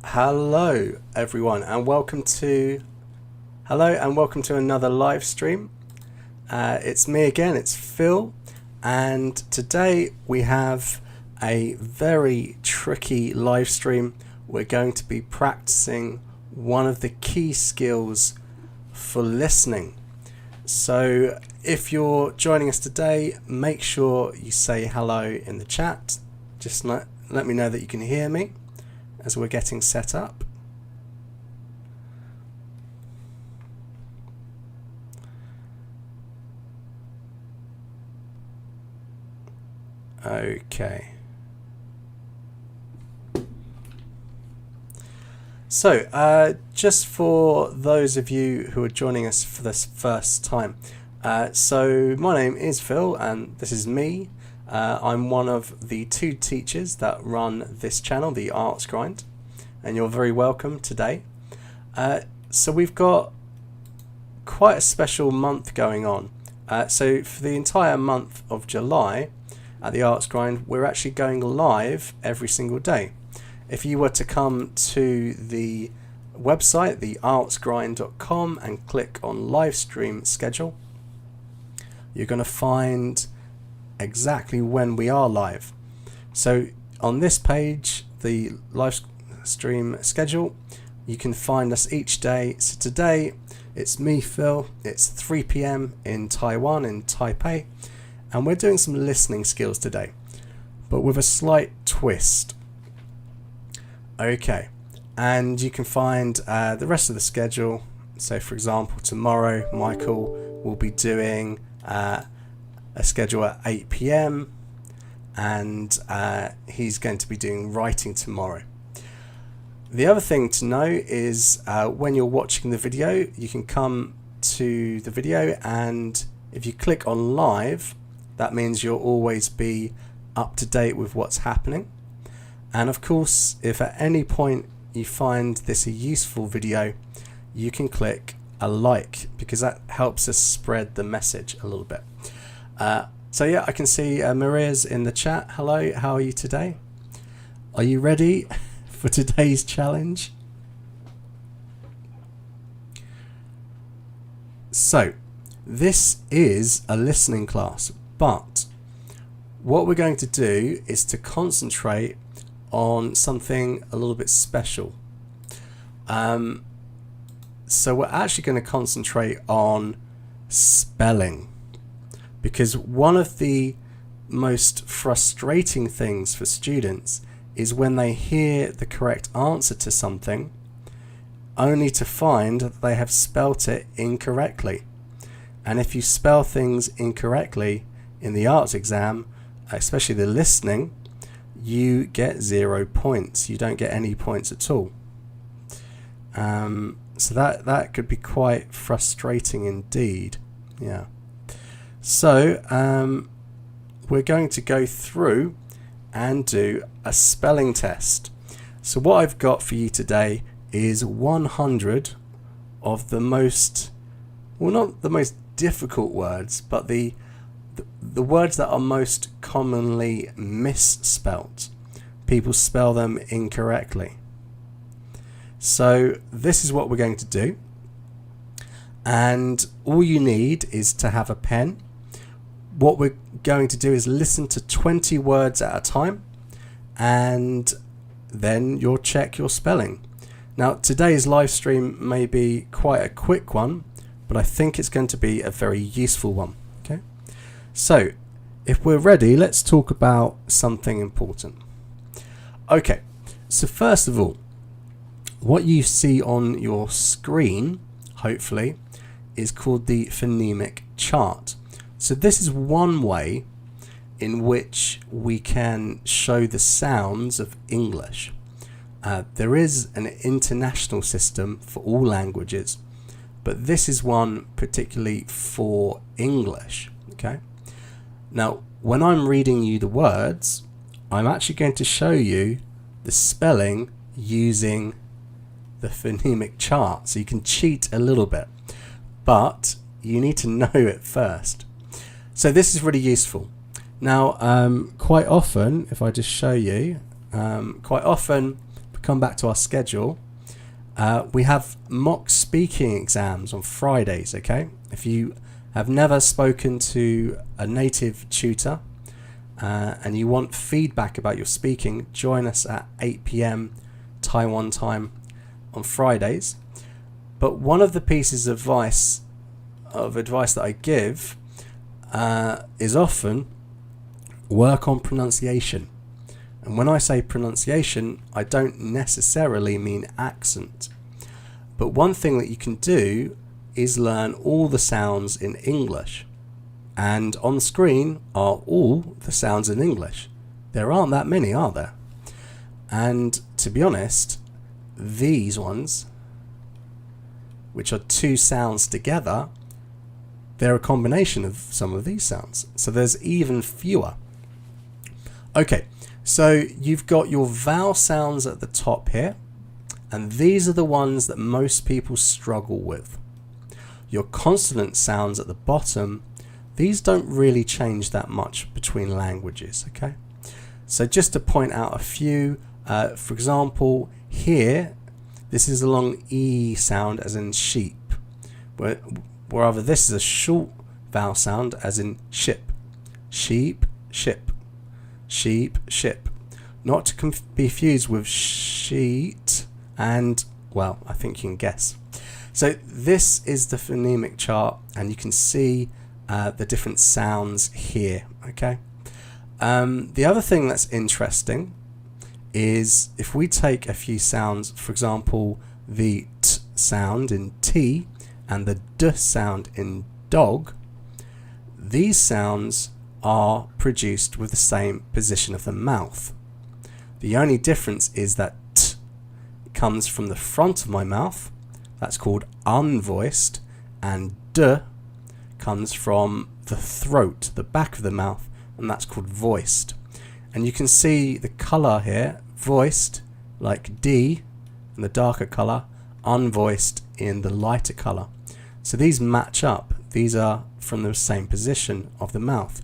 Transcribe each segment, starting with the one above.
Hello everyone and welcome to another live stream. It's me again, it's Phil, and today we have a very tricky live stream. We're going to be practicing one of the key skills for listening. So if you're joining us today, make sure you say hello in the chat. Just let me know that you can hear me as we're getting set up. Okay. So, just for those of you who are joining us for this first time, so my name is Phil and this is me. I'm one of the two teachers that run this channel, the IELTS Grind, and you're very welcome today. So we've got quite a special month going on. So for the entire month of July at the IELTS Grind, we're actually going live every single day. If you were to come to the website, the IELTSgrind.com, and click on live stream schedule, you're going to find exactly when we are live. So on this page, the live stream schedule, you can find us each day. So today it's me, Phil. It's 3 p.m. in Taiwan, in Taipei, and we're doing some listening skills today, but with a slight twist. Okay, and you can find the rest of the schedule. So for example, tomorrow Michael will be doing a schedule at 8 p.m. and he's going to be doing writing tomorrow. The other thing to know is when you're watching the video, you can come to the video, and if you click on live, that means you'll always be up to date with what's happening. And of course, if at any point you find this a useful video, you can click a like, because that helps us spread the message a little bit. So yeah, I can see Maria's in the chat. Hello, how are you today? Are you ready for today's challenge? So this is a listening class, but what we're going to do is to concentrate on something a little bit special. So we're actually going to concentrate on spelling, because one of the most frustrating things for students is when they hear the correct answer to something only to find that they have spelt it incorrectly. And if you spell things incorrectly in the IELTS exam, especially the listening, you get 0 points. You don't get any points at all. So that could be quite frustrating indeed. Yeah. So we're going to go through and do a spelling test. So what I've got for you today is 100 of the most, well, not the most difficult words, but the words that are most commonly misspelt. People spell them incorrectly. So this is what we're going to do, and all you need is to have a pen. What we're going to do is listen to 20 words at a time, and then you'll check your spelling. Now today's live stream may be quite a quick one, but I think it's going to be a very useful one. Okay, so if we're ready, let's talk about something important. Okay, so first of all, what you see on your screen, hopefully, is called the Phonemic Chart. So this is one way in which we can show the sounds of English. There is an international system for all languages, but this is one particularly for English. Okay. Now, when I'm reading you the words, I'm actually going to show you the spelling using the Phonemic Chart, so you can cheat a little bit, but you need to know it first. So this is really useful. Now, quite often, if I just show you, quite often, we come back to our schedule. We have mock speaking exams on Fridays, okay? If you have never spoken to a native tutor and you want feedback about your speaking, join us at 8 p.m. Taiwan time on Fridays. But one of the pieces of advice that I give is often work on pronunciation. And when I say pronunciation, I don't necessarily mean accent. But one thing that you can do is learn all the sounds in English. And on the screen are all the sounds in English. There aren't that many, are there? And to be honest, these ones, which are two sounds together, they're a combination of some of these sounds. So there's even fewer. Okay. So you've got your vowel sounds at the top here, and these are the ones that most people struggle with. Your consonant sounds at the bottom, these don't really change that much between languages, okay? So just to point out a few, for example, here, this is a long E sound as in sheep, wherever this is a short vowel sound as in ship, sheep, ship. Sheep, ship. Not to be confused with sheet and, well, I think you can guess. So this is the phonemic chart, and you can see the different sounds here, okay? The other thing that's interesting is if we take a few sounds, for example, the T sound in tea and the D sound in dog, these sounds are produced with the same position of the mouth. The only difference is that T comes from the front of my mouth, that's called unvoiced, and D comes from the throat, the back of the mouth, and that's called voiced. And you can see the colour here, voiced like D in the darker colour, unvoiced in the lighter colour. So these match up, these are from the same position of the mouth,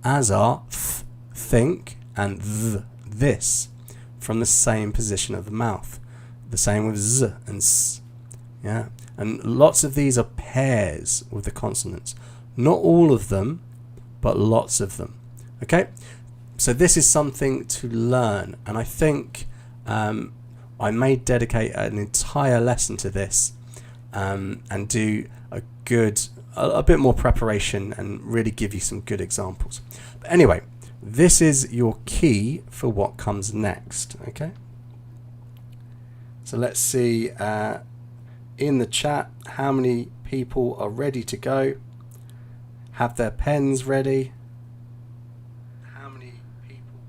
as are th, think, and th, this, from the same position of the mouth. The same with z and s. Yeah, and lots of these are pairs with the consonants. Not all of them, but lots of them. Okay, so this is something to learn, and I think I may dedicate an entire lesson to this and do a bit more preparation and really give you some good examples. But anyway, this is your key for what comes next. Okay, so let's see in the chat how many people are ready to go, have their pens ready. How many people?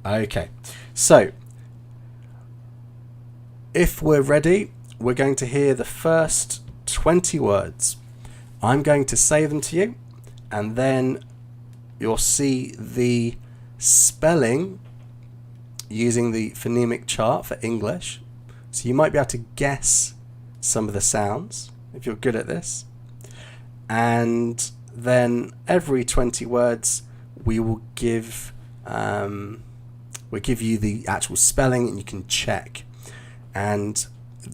Okay, so if we're ready, we're going to hear the first 20 words. I'm going to say them to you, and then you'll see the spelling using the phonemic chart for English. So you might be able to guess some of the sounds if you're good at this. And then every 20 words we will give you the actual spelling, and you can check. And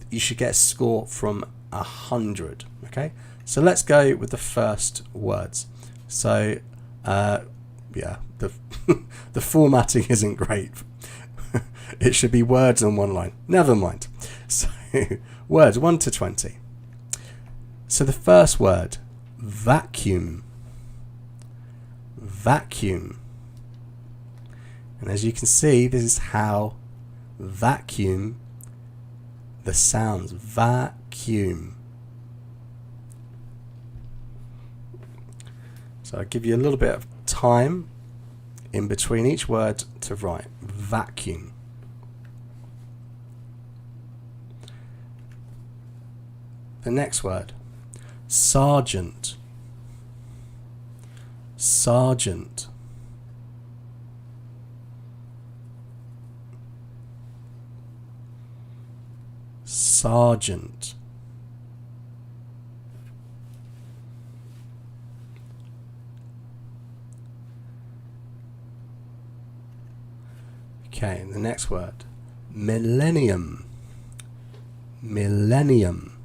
you should get a score from 100. Okay, so let's go with the first words. So yeah, the formatting isn't great. It should be words on one line. Never mind. So words 1 to 20. So the first word, vacuum. Vacuum. And as you can see, this is how vacuum, the sounds, vacuum. So I'll give you a little bit of time in between each word to write vacuum. The next word, sergeant. Sergeant. Sergeant. Okay, the next word. Millennium. Millennium.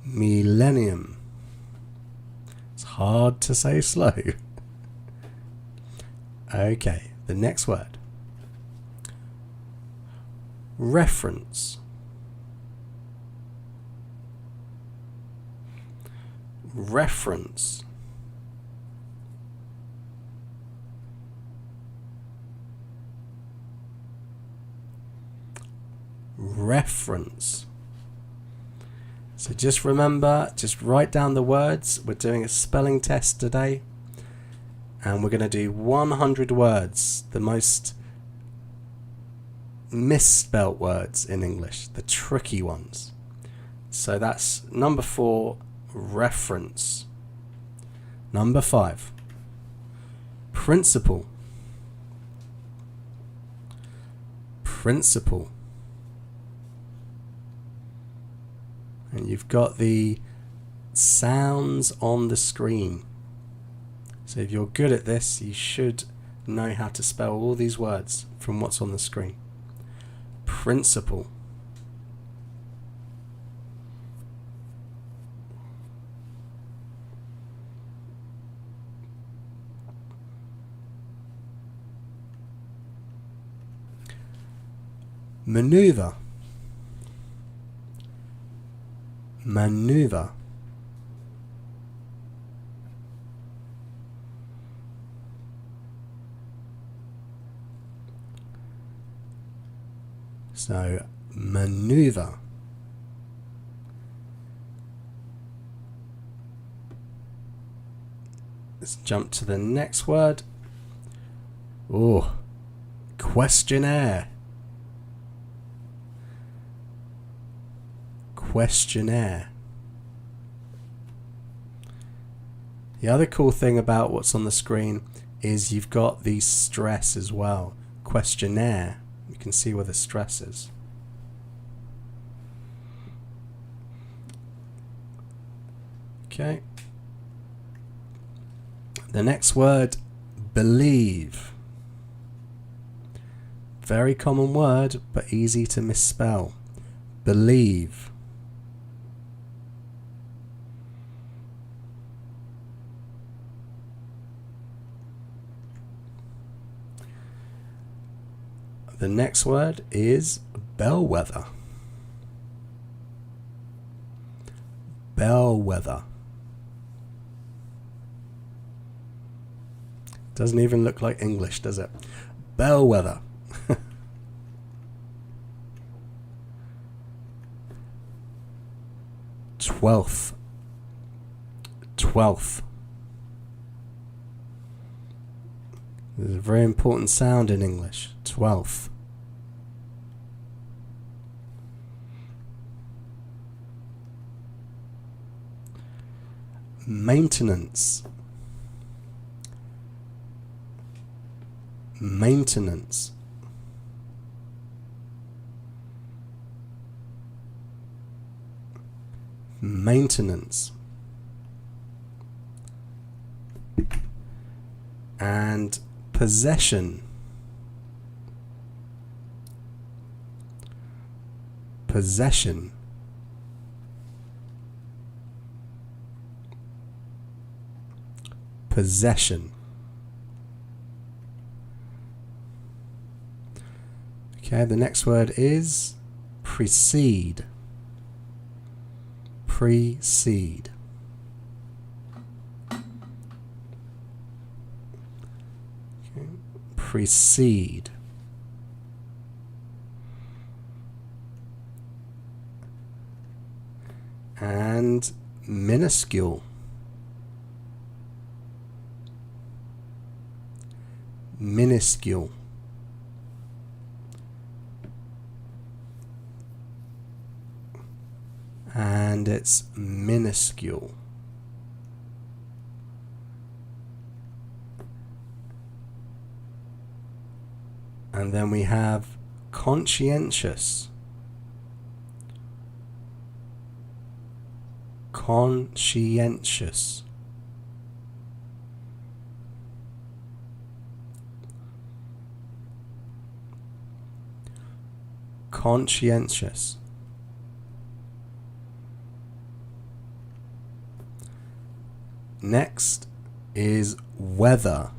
Millennium. It's hard to say slow. Okay, the next word. Reference. Reference. Reference. So just remember, just write down the words. We're doing a spelling test today, and we're going to do 100 words, the most misspelt words in English, the tricky ones. So that's number 4, reference. Number 5, principle. Principle. And you've got the sounds on the screen. So if you're good at this, you should know how to spell all these words from what's on the screen. Principle. Maneuver. Maneuver. So, maneuver. Let's jump to the next word. Oh, questionnaire. Questionnaire. The other cool thing about what's on the screen is you've got the stress as well. Questionnaire. You can see where the stress is. Okay. The next word, believe. Very common word, but easy to misspell. Believe. The next word is bellwether. Bellwether. Doesn't even look like English, does it? Bellwether. Twelfth. Twelfth. There's a very important sound in English. Twelfth. Maintenance. Maintenance. Maintenance. And possession. Possession. Possession. Okay, the next word is precede. Precede. Okay. Precede. And minuscule. Minuscule. And it's minuscule. And then we have conscientious. Conscientious. Conscientious. Next is weather.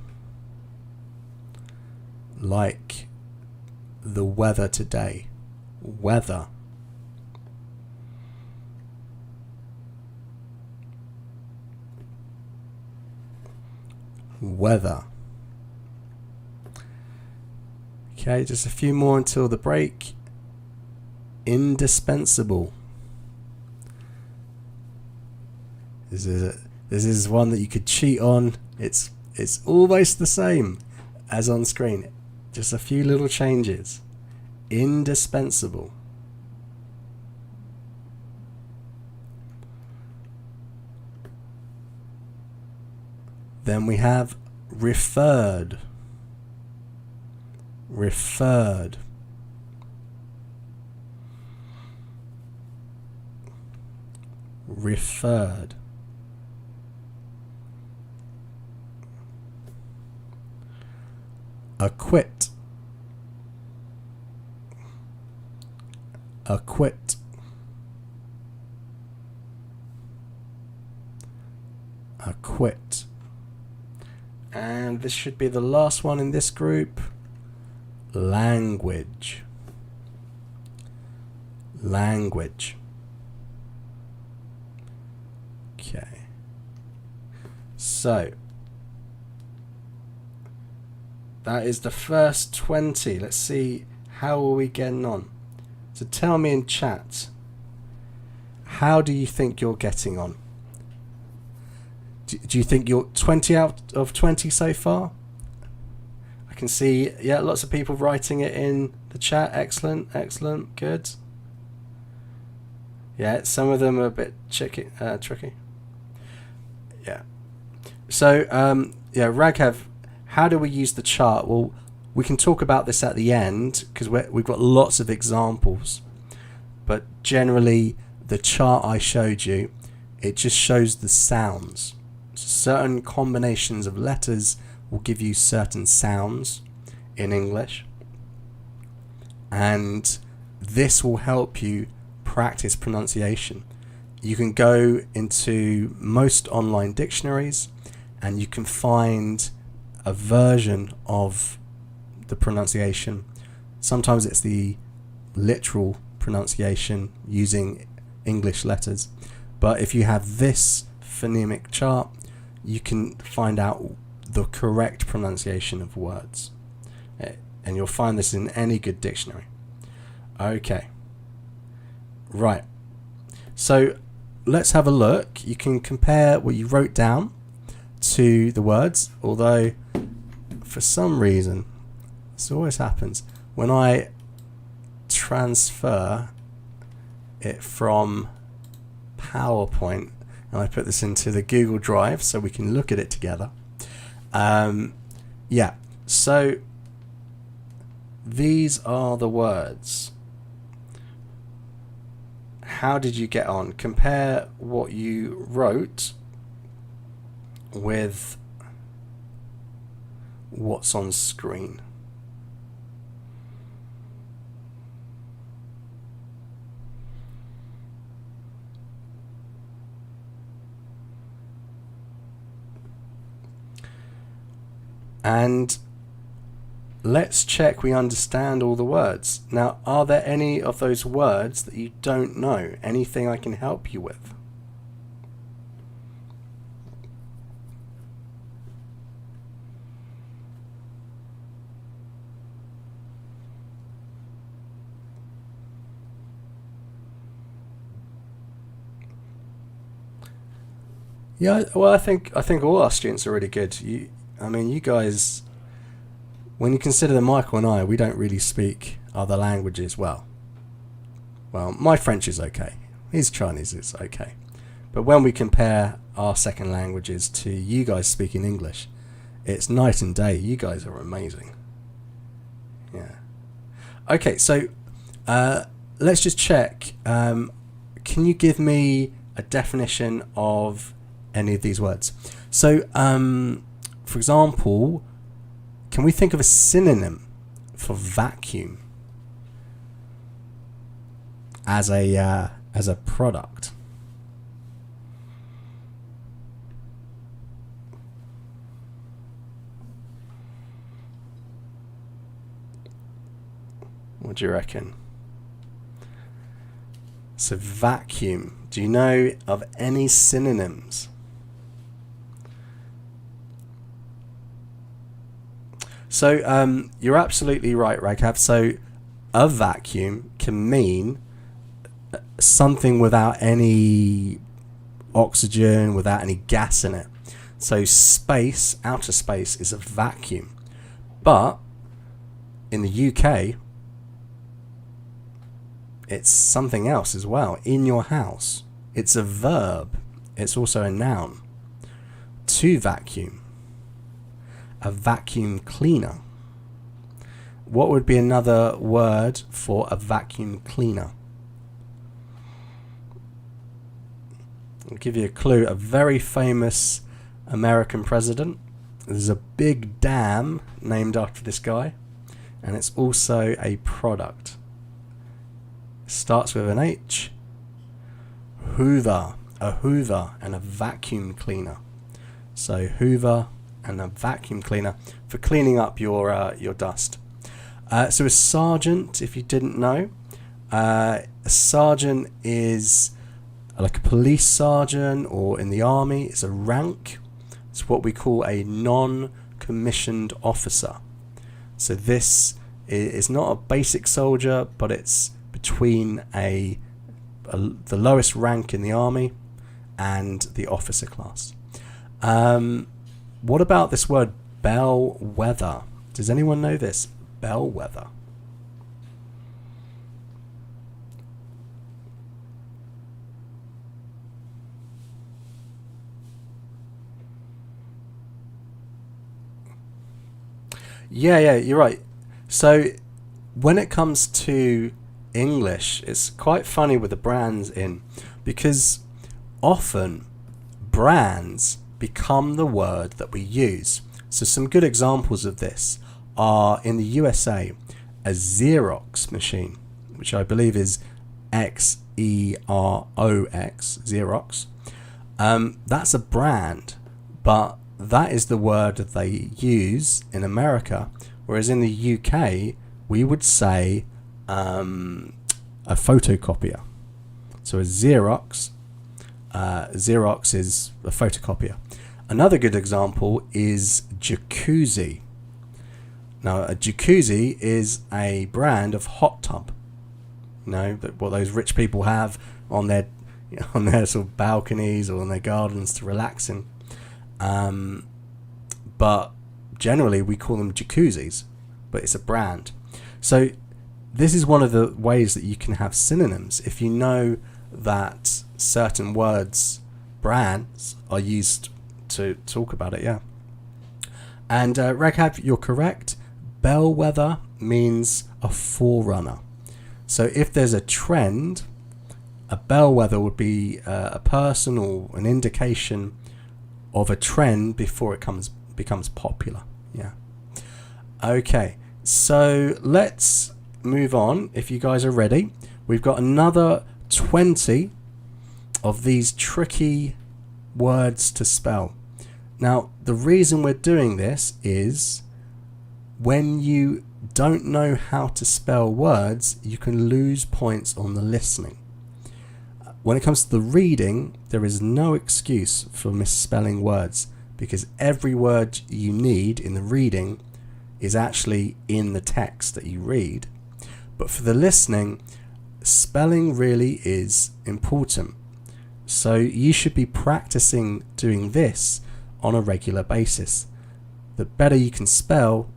Like the weather today. Weather. Weather. Okay, just a few more until the break. Indispensable. This is one that you could cheat on. It's almost the same as on screen. Just a few little changes. Indispensable. Then we have referred. Referred. Referred. Acquit. Acquit. Acquit. And this should be the last one in this group. Language. Language. Okay. So that is the first 20. Let's see how are we getting on. So tell me in chat, how do you think you're getting on? Do you think you're 20 out of 20 so far? I can see, yeah, lots of people writing it in the chat. Excellent, excellent, good. Yeah, some of them are a bit tricky. Yeah. So, yeah, Raghav, how do we use the chart? Well, we can talk about this at the end because we've got lots of examples. But generally, the chart I showed you, it just shows the sounds. Certain combinations of letters will give you certain sounds in English. And this will help you practice pronunciation. You can go into most online dictionaries and you can find a version of the pronunciation. Sometimes it's the literal pronunciation using English letters, but if you have this phonemic chart, you can find out the correct pronunciation of words, and you'll find this in any good dictionary. Okay, right, so let's have a look. You can compare what you wrote down to the words, although for some reason this always happens when I transfer it from PowerPoint and I put this into the Google Drive so we can look at it together. Yeah, so these are the words. How did you get on? Compare what you wrote with what's on screen. And let's check we understand all the words. Now, are there any of those words that you don't know? Anything I can help you with? Yeah, well, I think all our students are really good. I mean, you guys, when you consider that Michael and I, we don't really speak other languages well. Well, my French is okay. His Chinese is okay. But when we compare our second languages to you guys speaking English, it's night and day. You guys are amazing. Yeah. Okay, so let's just check. Can you give me a definition of any of these words. So, for example, can we think of a synonym for vacuum as a product? What do you reckon? So vacuum. Do you know of any synonyms? So you're absolutely right, Raghav. So a vacuum can mean something without any oxygen, without any gas in it. So space, outer space, is a vacuum. But in the UK, it's something else as well. In your house, it's a verb. It's also a noun. To vacuum. A vacuum cleaner. What would be another word for a vacuum cleaner? I'll give you a clue. A very famous American president. There's a big dam named after this guy, and it's also a product. Starts with an H. Hoover. A Hoover and a vacuum cleaner. So Hoover and a vacuum cleaner for cleaning up your dust. So a sergeant, if you didn't know, a sergeant is like a police sergeant, or in the army, it's a rank. It's what we call a non-commissioned officer. So this is not a basic soldier, but it's between the lowest rank in the army and the officer class. What about this word bellwether? Does anyone know this? Bellwether. Yeah, you're right. So when it comes to English, it's quite funny with the brands in, because often brands become the word that we use. So some good examples of this are in the USA, a Xerox machine, which I believe is Xerox, Xerox. That's a brand, but that is the word that they use in America, whereas in the UK we would say a photocopier. So a Xerox, Xerox is a photocopier. Another good example is Jacuzzi. Now a Jacuzzi is a brand of hot tub. You know, what those rich people have on their sort of balconies or on their gardens to relax in. But generally we call them jacuzzis, but it's a brand. So this is one of the ways that you can have synonyms. If you know that certain words, brands, are used to talk about it, yeah. And Raghav, you're correct. Bellwether means a forerunner. So if there's a trend, a bellwether would be a person or an indication of a trend before it becomes popular. Yeah. Okay, so let's move on. If you guys are ready, we've got another 20 of these tricky words to spell. Now, the reason we're doing this is when you don't know how to spell words, you can lose points on the listening. When it comes to the reading, there is no excuse for misspelling words, because every word you need in the reading is actually in the text that you read. But for the listening, spelling really is important. So you should be practicing doing this on a regular basis. The better you can spell,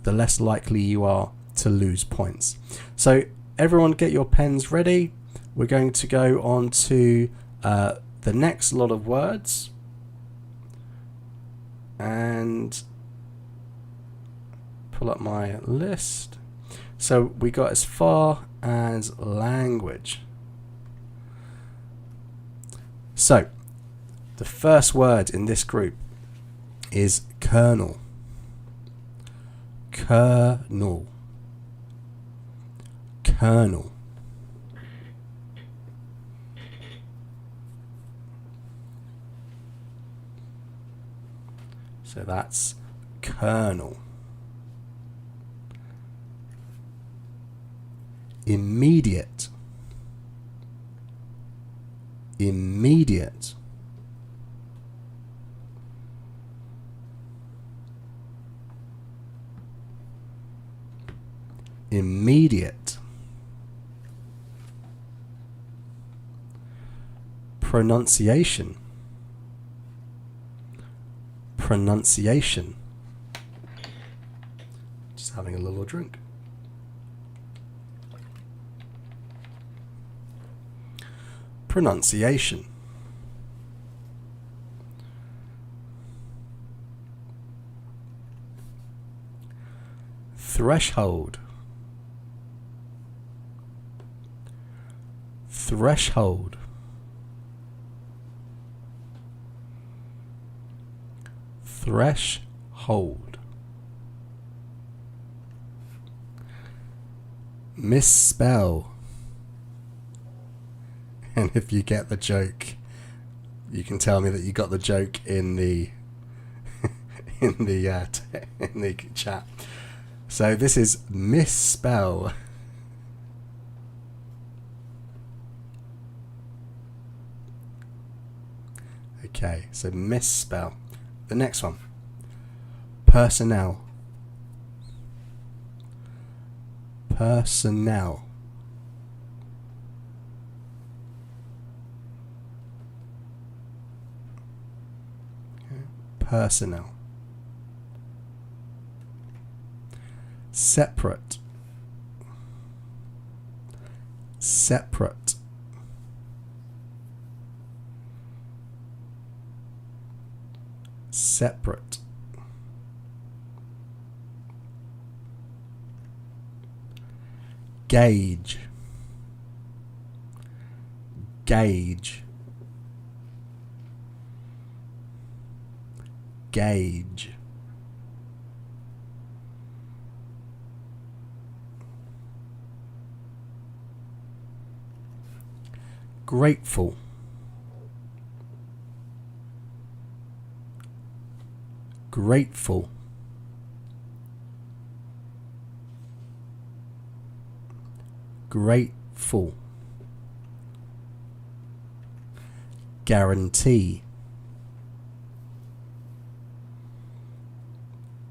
the less likely you are to lose points. So everyone get your pens ready. We're going to go on to the next lot of words. And pull up my list. So we got as far as language. So, the first word in this group is kernel. Kernel. Kernel. So that's kernel. Immediate. Immediate. Immediate. Pronunciation. Pronunciation. Just having a little drink. Pronunciation. Threshold. Threshold. Threshold. Misspell. And if you get the joke, you can tell me that you got the joke in the in the chat. So this is misspell. Okay, so misspell. The next one. Personnel. Personnel. Okay. Personnel. Separate. Separate. Separate. Gauge. Gauge. Gauge. Grateful. Grateful. Grateful. Guarantee.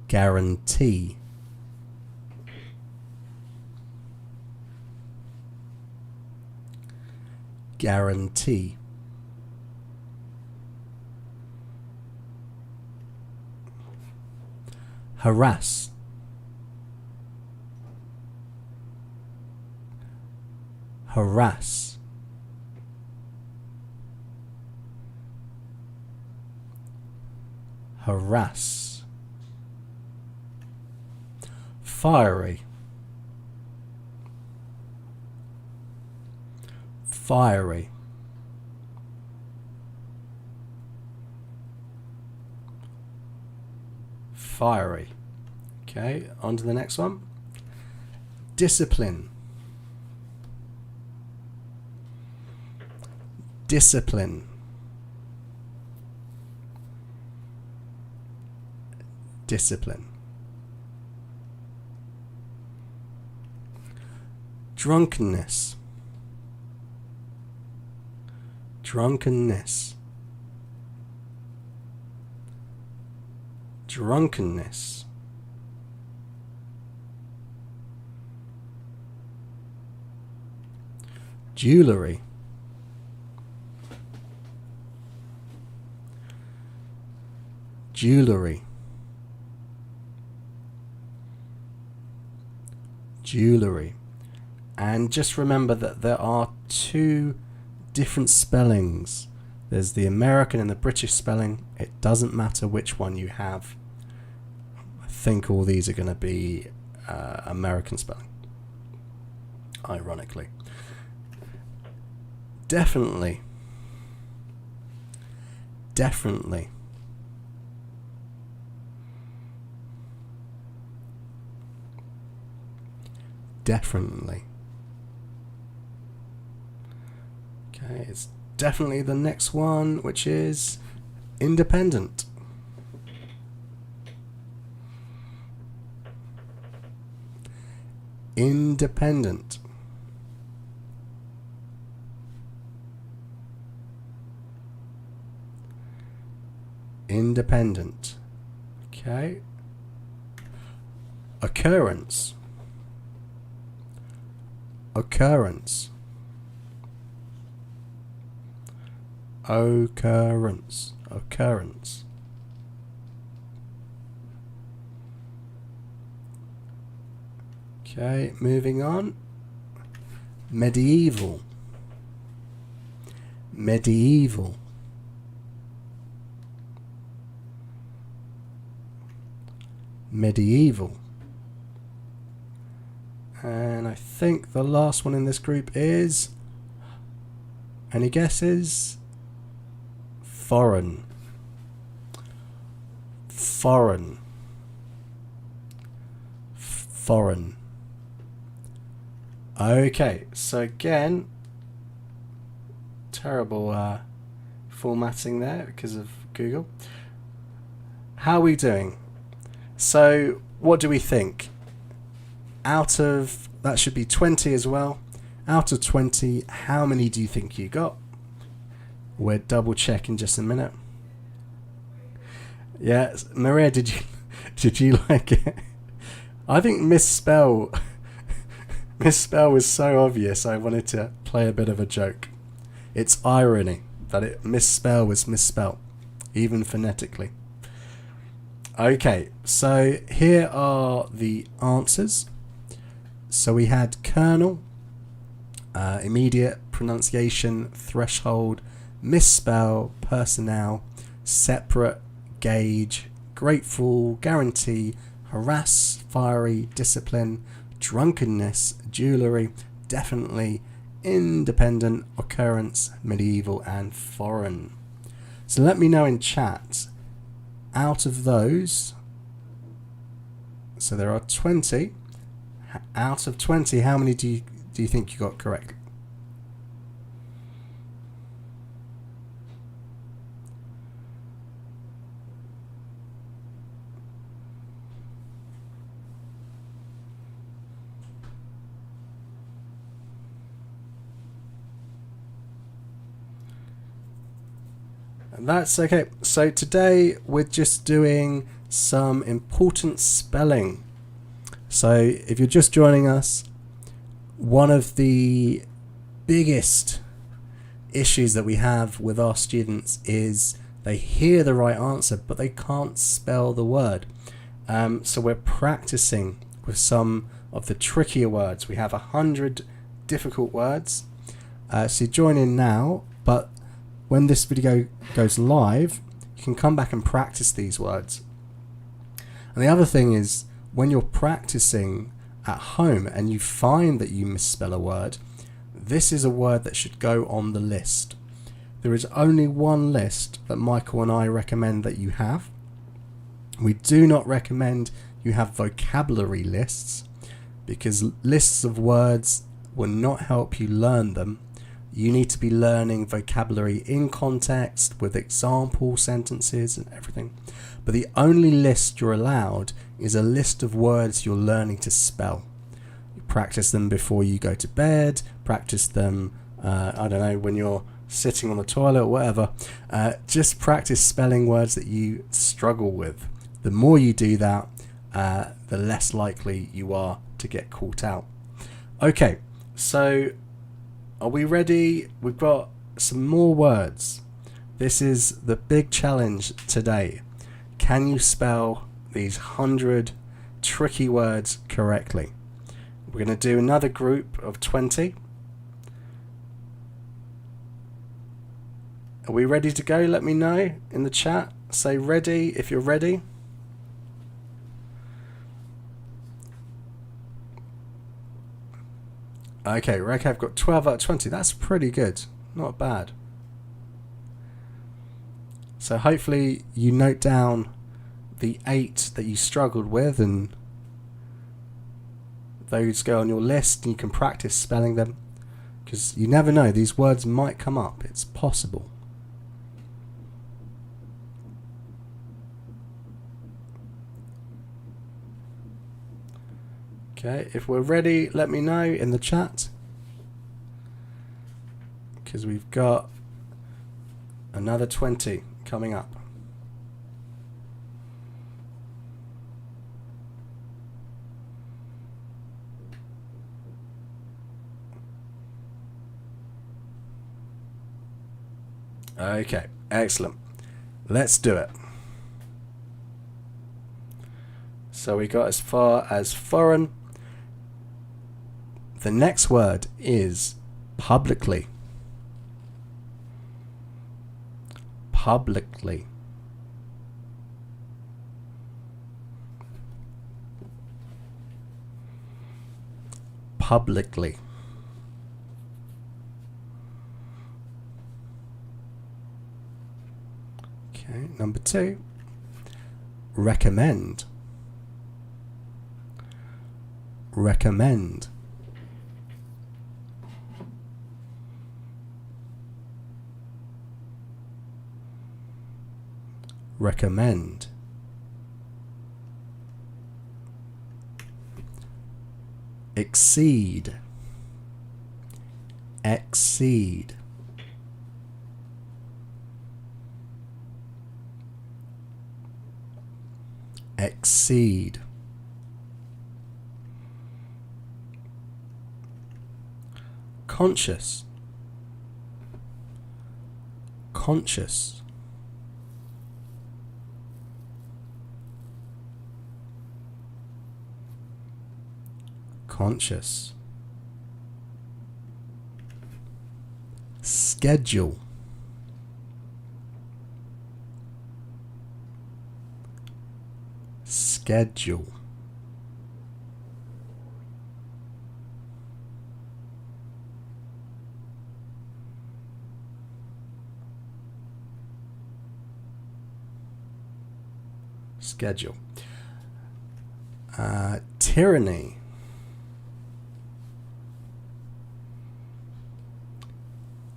Guarantee. Guarantee. Harass. Harass. Harass. Fiery. Fiery. Fiery. Okay, on to the next one. Discipline. Discipline. Discipline. Drunkenness. Drunkenness. Drunkenness. Jewelry. Jewelry. Jewelry. And just remember that there are two different spellings. There's the American and the British spelling. It doesn't matter which one you have. I think all these are going to be American spelling, ironically. Definitely. definitely. Definitely. Okay, it's definitely the next one, which is independent. Independent. Independent. Okay. Occurrence. Occurrence. Occurrence. Occurrence. Okay, moving on. Medieval. Medieval. Medieval. And I think the last one in this group is, any guesses? Foreign. Foreign. Foreign. Okay, so again, terrible formatting there because of Google. How are we doing? So what do we think? Out of, that should be 20 as well. Out of 20, how many do you think you got? We'll double check in just a minute. Yeah, Maria, did you like it? I think misspell was so obvious. I wanted to play a bit of a joke. It's irony that it misspell was misspelt, even phonetically. Okay, so here are the answers. So we had kernel, immediate, pronunciation, threshold, misspell, personnel, separate, gauge, grateful, guarantee, harass, fiery, discipline, drunkenness, jewellery, definitely, independent, occurrence, medieval, and foreign. So let me know in chat, out of those, so there are 20, out of 20, how many do you think you got correct? That's okay. So today we're just doing some important spelling. So if you're just joining us, one of the biggest issues that we have with our students is they hear the right answer but they can't spell the word. So we're practicing with some of the trickier words. We have 100 difficult words. So join in now, but when this video goes live, you can come back and practice these words. And the other thing is, when you're practicing at home and you find that you misspell a word, this is a word that should go on the list. There is only one list that Michael and I recommend that you have. We do not recommend you have vocabulary lists, because lists of words will not help you learn them. You need to be learning vocabulary in context with example sentences and everything. But the only list you're allowed is a list of words you're learning to spell. You practice them before you go to bed, practice them, I don't know, when you're sitting on the toilet or whatever. Just practice spelling words that you struggle with. The more you do that, the less likely you are to get caught out. Okay, so are we ready? We've got some more words. This is the big challenge today. Can you spell these 100 tricky words correctly? We're going to do another group of 20. Are we ready to go? Let me know in the chat. Say ready if you're ready. Okay, I've got 12 out of 20. That's pretty good. Not bad. So hopefully you note down the 8 that you struggled with, and those go on your list and you can practice spelling them, because you never know, these words might come up. It's possible. Okay, if we're ready, let me know in the chat, because we've got another 20 coming up. Okay, excellent. Let's do it. So we got as far as foreign. The next word is publicly. Publicly. Publicly. Okay, number 2. Recommend. Recommend. Recommend. Exceed. Exceed. Exceed. Conscious. Conscious. Conscious. Schedule. Schedule. Schedule. Tyranny.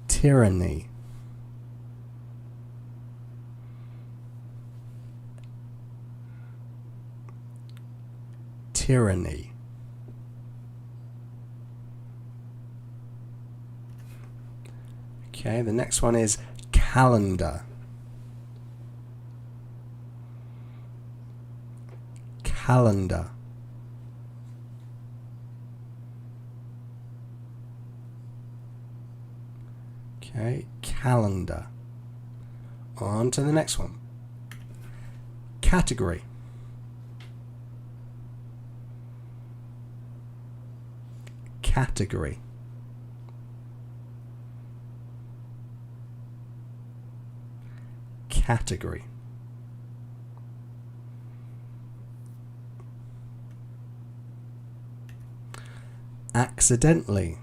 Tyranny. Tyranny. Okay, the next one is calendar. Calendar. Okay, calendar. On to the next one. Category. Category. Category. Accidentally.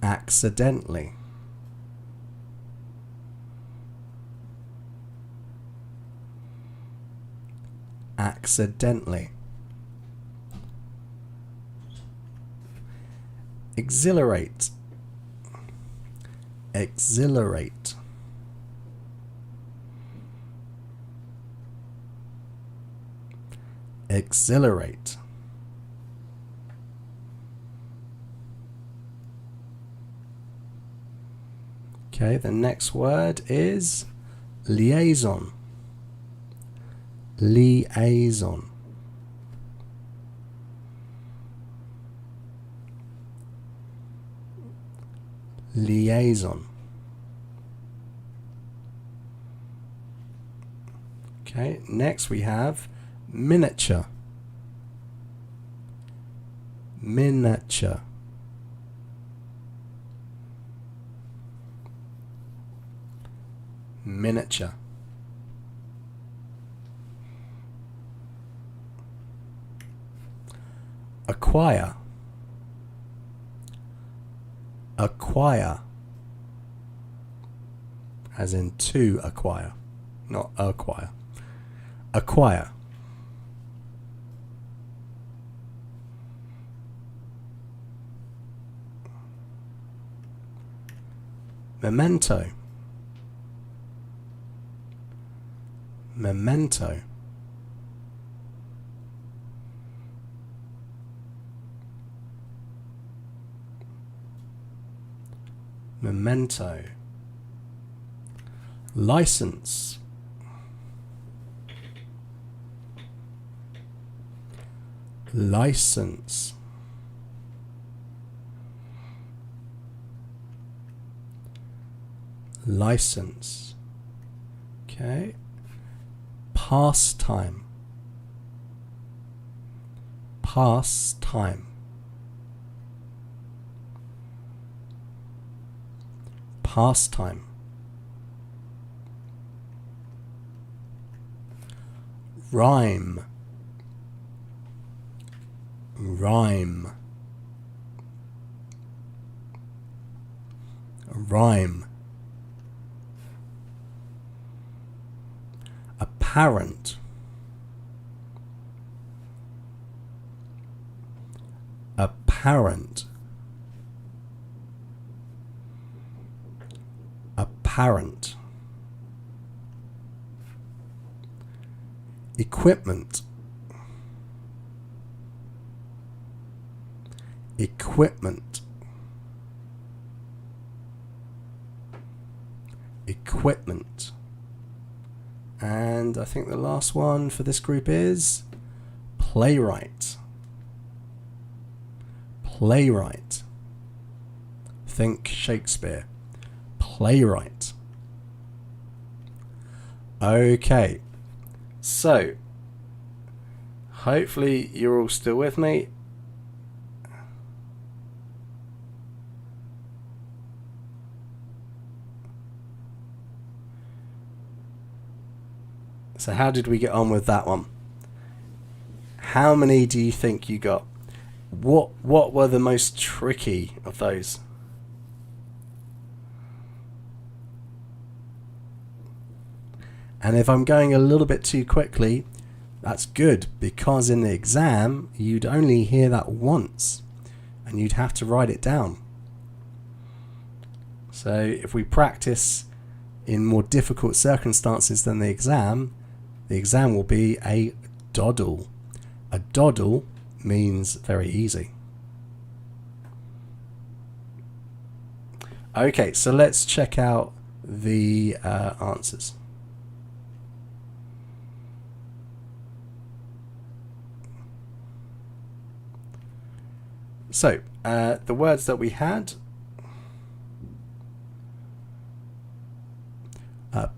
Accidentally. Accidentally. Exhilarate. Exhilarate. Exhilarate. Okay, the next word is liaison. Liaison. Liaison. Okay, next we have miniature. Miniature. Miniature. Acquire. Acquire. as in to acquire, not acquire. Acquire. Memento. Memento. Memento. License. License. License. Okay. Pastime. Pastime. Pastime. Rhyme. Rhyme. Rhyme. Apparent. Apparent. Apparent. Equipment. Equipment. Equipment. And I think the last one for this group is playwright. Playwright. Think Shakespeare. Playwright. Okay. So, hopefully you're all still with me. So how did we get on with that one? How many do you think you got? What were the most tricky of those? And if I'm going a little bit too quickly, that's good, because in the exam you'd only hear that once and you'd have to write it down. So if we practice in more difficult circumstances than the exam will be a doddle. A doddle means very easy. Okay, so let's check out the answers. So, the words that we had: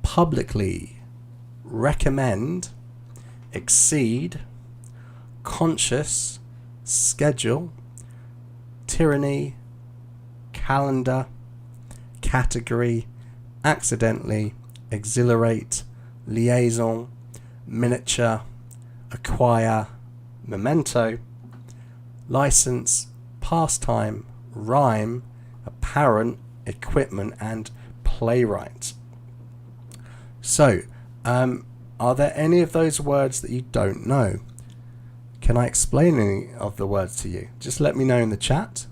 publicly, recommend, exceed, conscious, schedule, tyranny, calendar, category, accidentally, exhilarate, liaison, miniature, acquire, memento, license, pastime, rhyme, apparent, equipment, and playwright. So, are there any of those words that you don't know? Can I explain any of the words to you? Just let me know in the chat.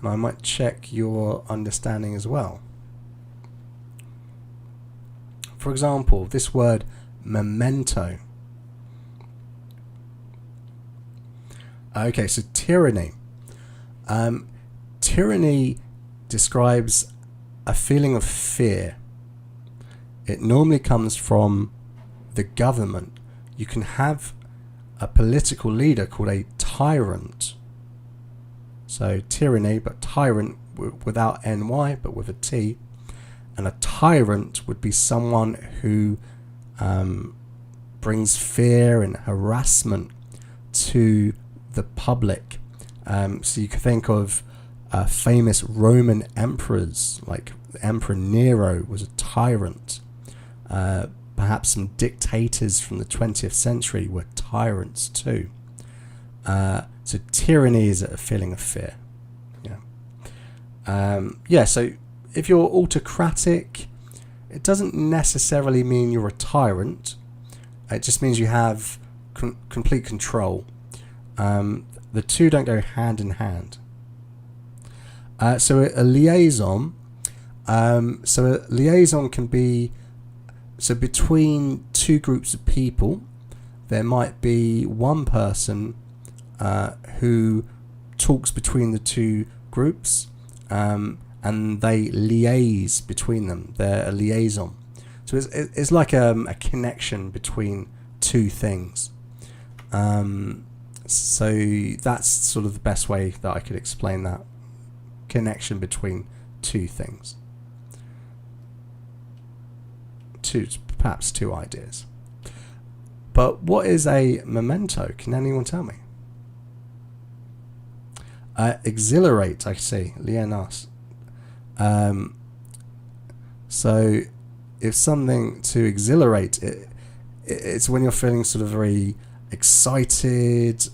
And I might check your understanding as well. For example, this word memento. Okay, so tyranny. Tyranny describes a feeling of fear. It normally comes from the government. You can have a political leader called a tyrant. So tyranny, but tyrant without NY, but with a T. And a tyrant would be someone who brings fear and harassment to the public. So you can think of famous Roman emperors, like Emperor Nero was a tyrant. Perhaps some dictators from the 20th century were tyrants too. So tyranny is a feeling of fear. Yeah. Yeah, so if you're autocratic, it doesn't necessarily mean you're a tyrant. It just means you have complete control. The two don't go hand in hand. So a liaison. So a liaison can be, so between two groups of people, there might be one person who talks between the two groups, and they liaise between them. They're a liaison. So it's like a connection between two things. So that's sort of the best way that I could explain that connection between two things. Perhaps two ideas. But what is a memento? Can anyone tell me? Exhilarate, I see. Leanne asks. So if something to exhilarate, it's when you're feeling sort of very excited,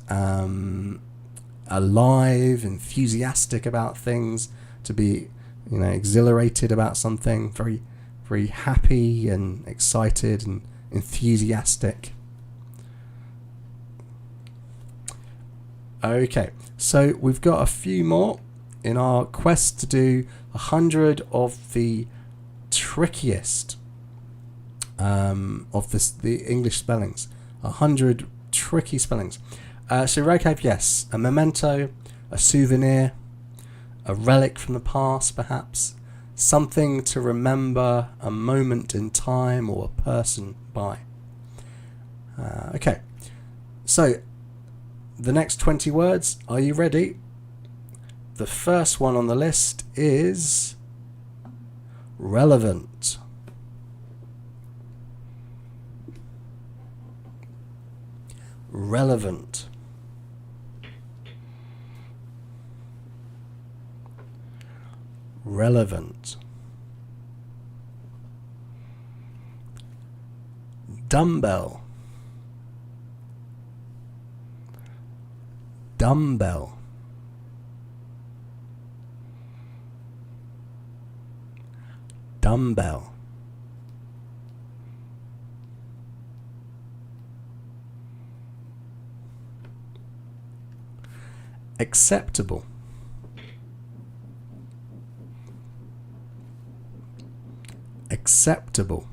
alive, enthusiastic about things, to be, exhilarated about something, very, very happy and excited and enthusiastic. Okay, so we've got a few more in our quest to do 100 of the trickiest of the English spellings. 100 tricky spellings. So vocab, yes. A memento, a souvenir, a relic from the past, perhaps. Something to remember a moment in time or a person by. Okay, so the next 20 words, are you ready? The first one on the list is relevant. Relevant. Relevant. Dumbbell. Dumbbell. Dumbbell. Acceptable. Acceptable.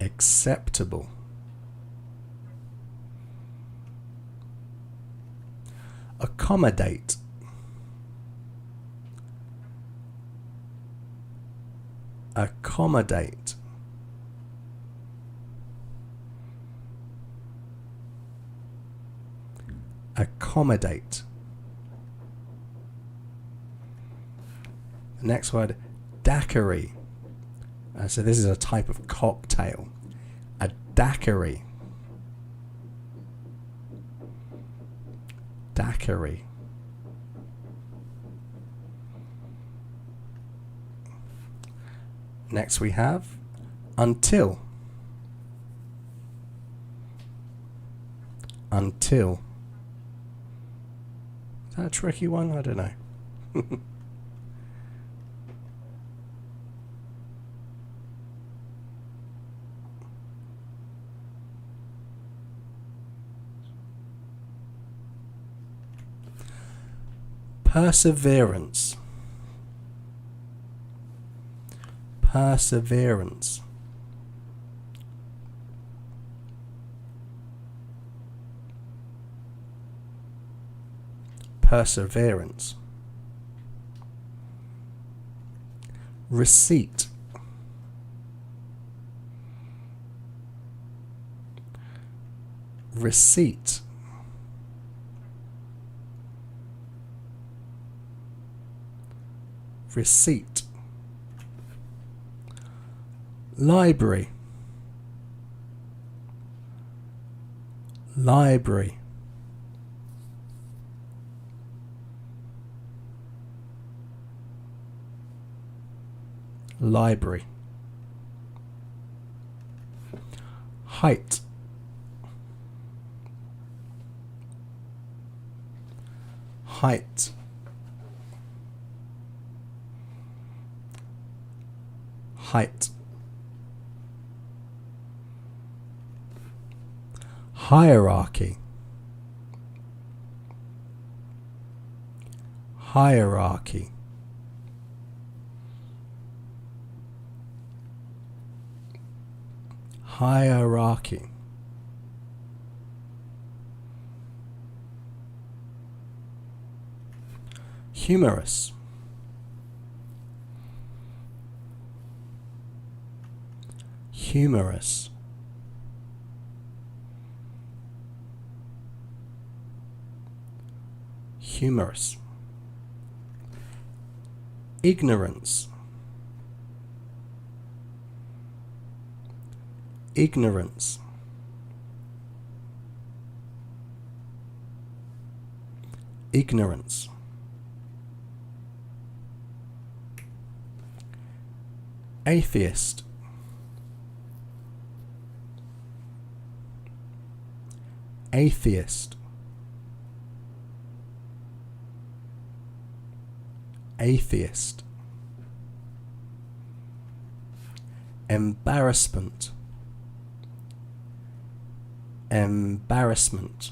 Acceptable. Accommodate. Accommodate. Accommodate. The next word, daiquiri. So this is a type of cocktail. A daiquiri. Daiquiri. Next we have until. Until. Is that a tricky one? I don't know. Perseverance. Perseverance. Perseverance. Receipt. Receipt. Receipt. Library. Library. Library. Height. height, height, hierarchy, hierarchy, hierarchy, humorous, humorous, humorous, ignorance, ignorance, ignorance, atheist, atheist, atheist, embarrassment, embarrassment,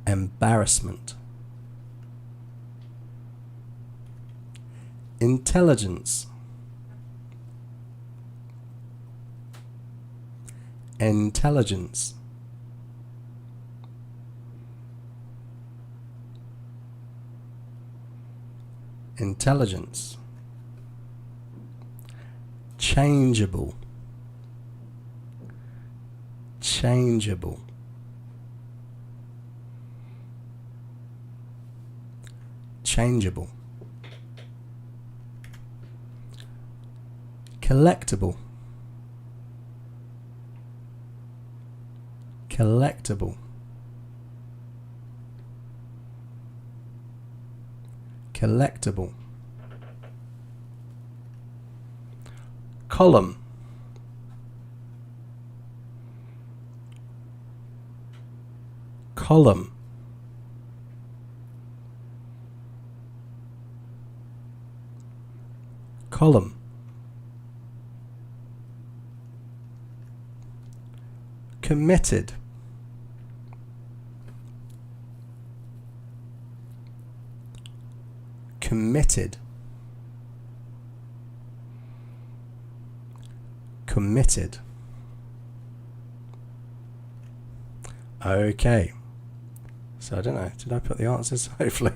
embarrassment, intelligence, intelligence, intelligence, changeable, changeable, changeable, collectible, collectible, collectible, column, column, column, committed, committed, committed. Okay, so I don't know, did I put the answers? Hopefully.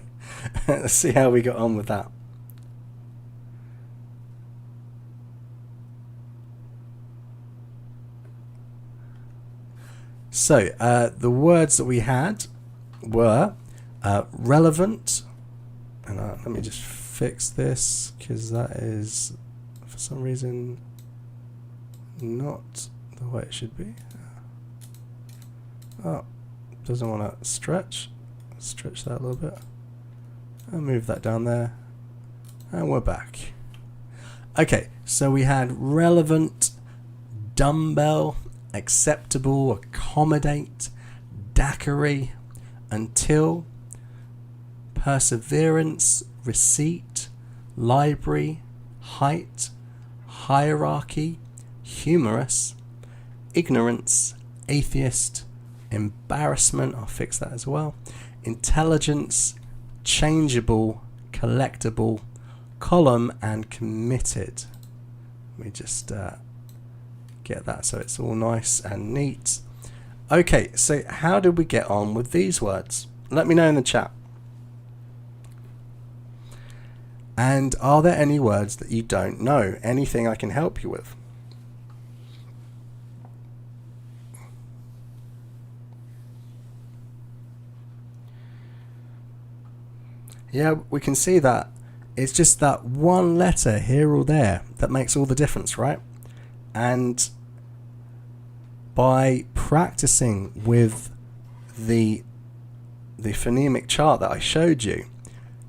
Let's see how we got on with that. So the words that we had were relevant, and let me just fix this because that is for some reason not the way it should be. Oh, doesn't want to stretch that a little bit. I'll move that down there, and we're back. Okay, so we had relevant, dumbbell, acceptable, accommodate, daiquiri, until, perseverance, receipt, library, height, hierarchy, humorous, ignorance, atheist, embarrassment, I'll fix that as well, intelligence, changeable, collectible, column, and committed. Let me just get that so it's all nice and neat. Okay, so how did we get on with these words? Let me know in the chat. And are there any words that you don't know? Anything I can help you with? Yeah, we can see that it's just that one letter here or there that makes all the difference, right? And by practicing with the phonemic chart that I showed you,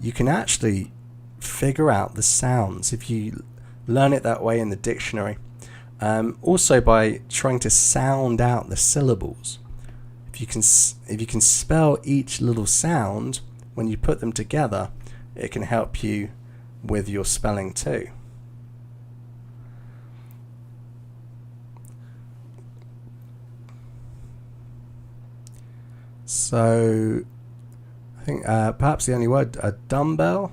you can actually figure out the sounds if you learn it that way in the dictionary. Also by trying to sound out the syllables. if you can spell each little sound when you put them together, it can help you with your spelling too. So I think perhaps the only word, a dumbbell.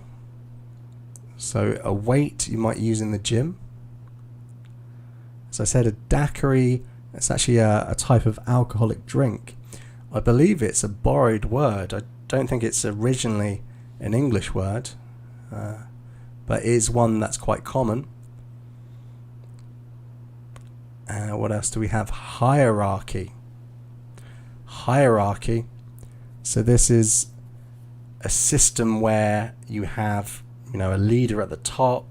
So a weight you might use in the gym. As I said, a daiquiri, it's actually a type of alcoholic drink. I believe it's a borrowed word. I don't think it's originally an English word, but it is one that's quite common. What else do we have? Hierarchy. Hierarchy. So this is a system where you have, a leader at the top,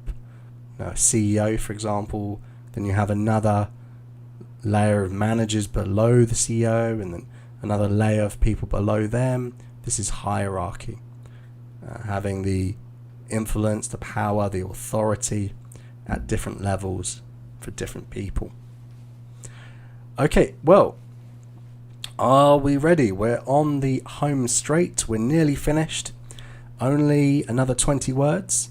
a CEO, for example. Then you have another layer of managers below the CEO, and then another layer of people below them. This is hierarchy. Having the influence, the power, the authority at different levels for different people. Okay, well, are we ready? We're on the home straight. We're nearly finished. Only another 20 words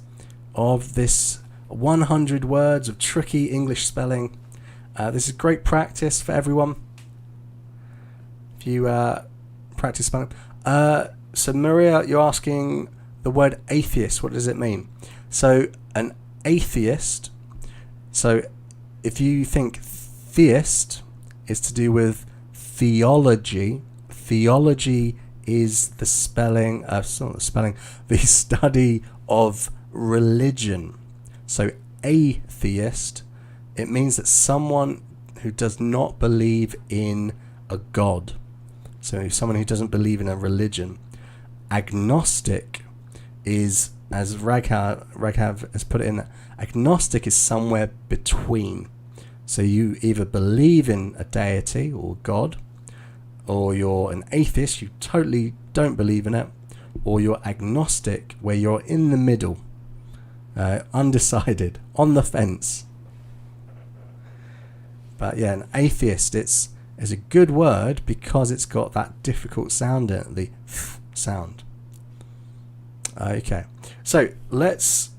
of this 100 words of tricky English spelling. This is great practice for everyone. If you practice spelling. So Maria, you're asking the word atheist. What does it mean? So an atheist. So if you think theist is to do with theology. Theology is the spelling. It's not the spelling. The study of religion. So atheist, it means that someone who does not believe in a god. So someone who doesn't believe in a religion. Agnostic is, as Raghav has put it in, agnostic is somewhere between. So you either believe in a deity or God, or you're an atheist, you totally don't believe in it, or you're agnostic, where you're in the middle, undecided, on the fence. But yeah, an atheist, it's a good word because it's got that difficult sound in it, the th sound. Okay, so let's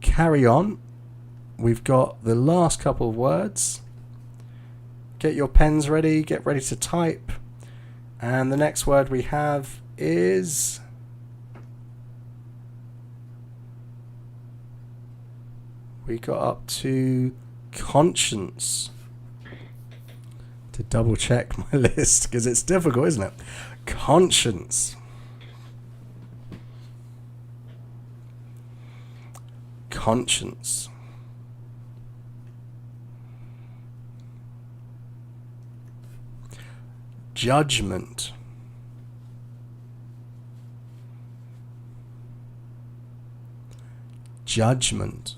carry on. We've got the last couple of words. Get your pens ready, get ready to type. And the next word we have is we got up to conscience. To double check my list because it's difficult, isn't it? Conscience. Conscience. Judgment. Judgment.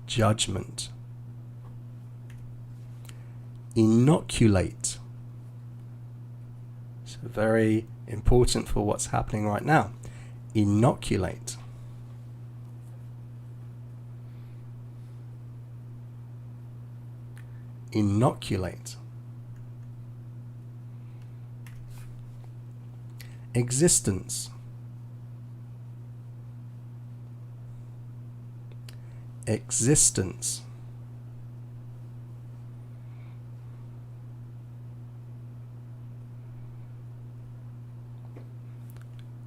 Judgment. Inoculate. So very important for what's happening right now. Inoculate. Inoculate. Existence. Existence.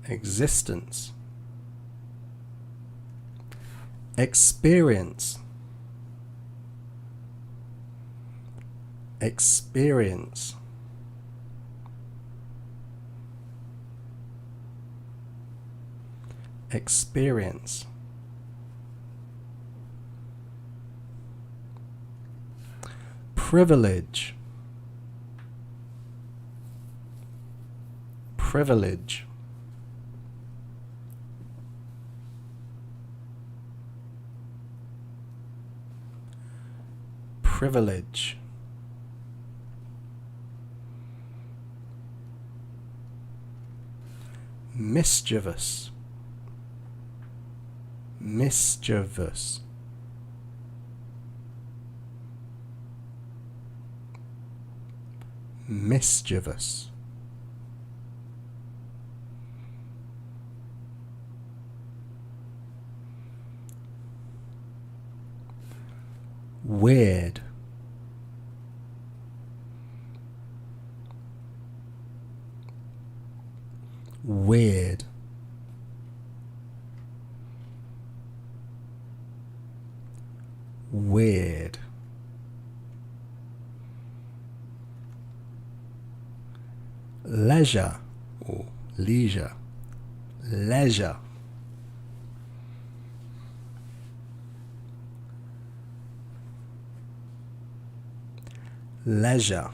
Existence. Experience. Experience. Experience. Privilege. Privilege. Privilege. Mischievous. mischievous, mischievous, weird, weird, weird, leisure or leisure, leisure, leisure,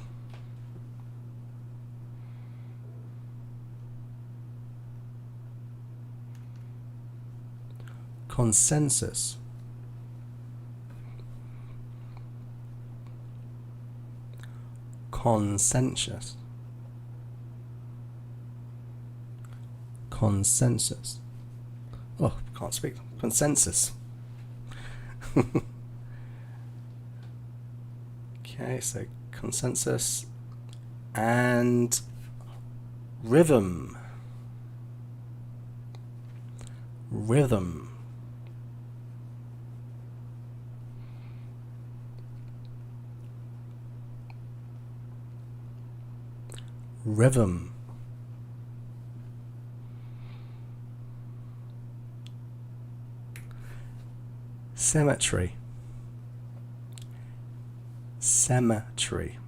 consensus, consensus, consensus. Oh, can't speak. Consensus. Okay, so consensus and rhythm. Rhythm. Rhythm. Cemetery. Cemetery.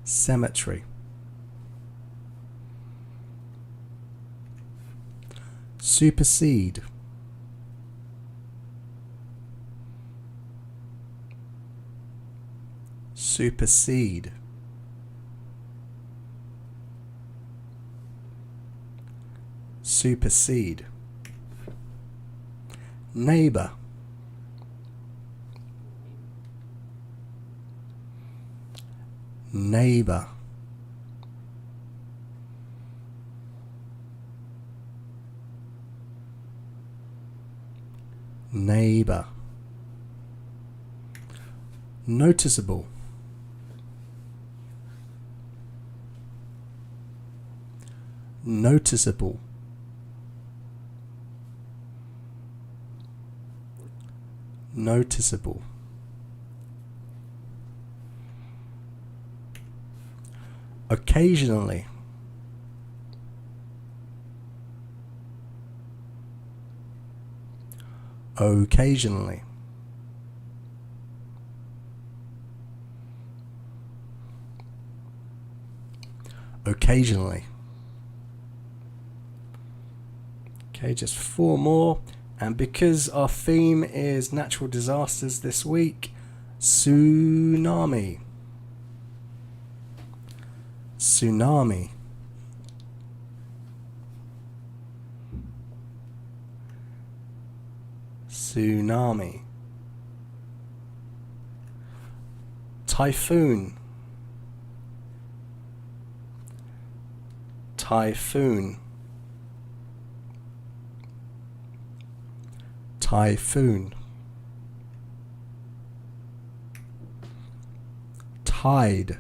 Cemetery. Supersede. Supersede. Supersede. Neighbor. Neighbor. Neighbor. Noticeable. Noticeable. Noticeable. Occasionally. Occasionally. Occasionally. Okay, just 4 more. And because our theme is natural disasters this week, tsunami. Tsunami. Tsunami. Typhoon. Typhoon. Typhoon. Tide.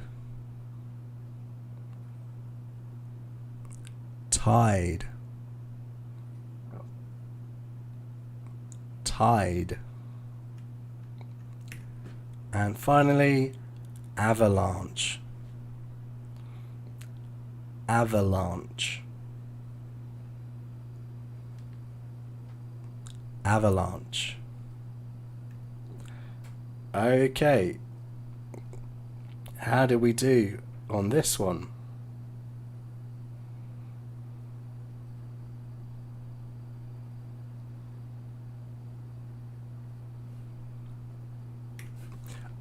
Tide. Tide. And finally, avalanche. Avalanche. Avalanche. Okay. How did we do on this one?